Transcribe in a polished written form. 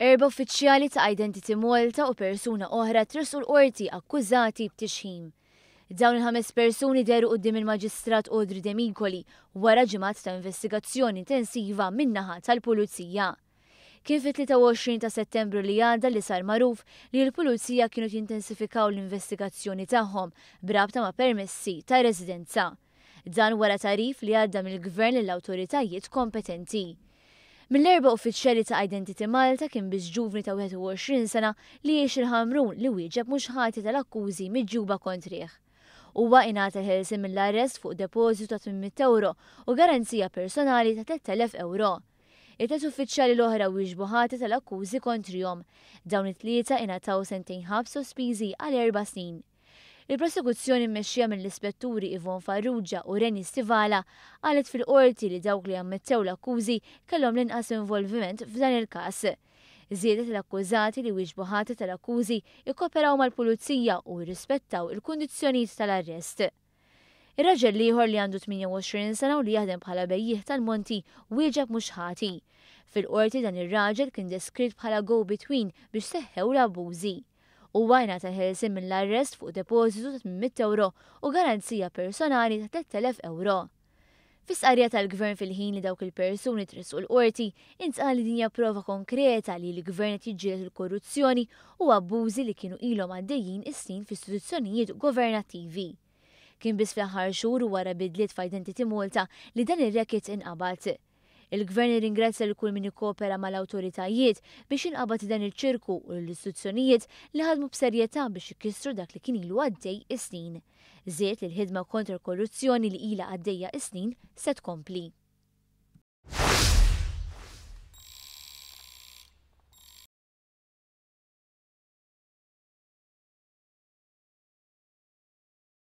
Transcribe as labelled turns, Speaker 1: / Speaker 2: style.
Speaker 1: Erba' uffiċjali ta' Identity Malta u persuna oħra tresqu l-qorti akkużati b'tixħim. Dawn il-5 persuni deru quddiem il-Maġistrat Audrey Demikoli wara ġimgħat ta' investigazzjoni intensiva min-naħa tal-Pulizija. Kien fit-23 ta' Settembru li għadda li sar magħruf li l-Pulizija kienu jintensifikaw l-investigazzjoni tagħhom b'rabta ma' permessi ta' residenza. Dan wara tarif li għadda mill-Gvern lill-awtoritajiet kompetenti. Mill-erba' uffiċjali ta' Identity Malta kien biss ġuvni ta' 21 sena li jgħix il-Ħamrun li wieġeb mhux ħati tal-akkużi miġġuba kontrih. Huwa ingħata ħelsien mill-arrest fuq depożitu ta' 800 euro u garanzija personali ta' 3000 euro. It-tlet uffiċjali l-oħra wieġbu ħati tal-akkużi kontrihom. Dawn it-tlieta ingħataw sentejn ħabs sospiżi għal 4 snin. Il-prosekuzzjoni mmexxija mill-ispetturi Ivon Farrugia u Reni Stivala qalet fil-qorti li dawk li ammettew l-akkużi kellhom l-inqas involviment f'dan il-każ. Żiedet l-akkużati li wieġbu ħati tal-akkużi ikkoperaw mal-pulizija u jirrispettaw il-kundizzjonijiet tal-arrest. Ir-raġel ieħor li għandu 28 sena u li jaħdem bħala bejjieħ tal-Monti wieġeb mhux ħati. Fil-qorti dan ir-raġel kien deskritt bħala go-between biex seħħew l-abbużi. Huwa ingħata ħelsien mill-arrest fuq depożitu ta' 800 euro u garanzija personali ta' 3000 euro. Fis-qarja tal-Gvern fil-ħin li dawk il-persuni tresqu l-qorti, intqal li din hija prova konkreta li l-Gvern qed jiġġieled il-korruzzjoni u abbużi li kienu ilhom għaddejjin is-snin f'istituzzjonijiet governattivi. Kien biss fl-aħħar xhur wara bidliet f'Identity Malta li dan ir-rekit inqabad. Il-Gvern ringrazzja l kull min ikkopera mal-awtoritajiet biex inqabad dan il-ċirku u l-istituzzjonijiet li ħadmu b'serjetà biex ikissru dak li kien ilu għaddej is-snin. Żied li l-ħidma kontra l-korruzzjoni li ilha għaddejja is-snin se tkompli.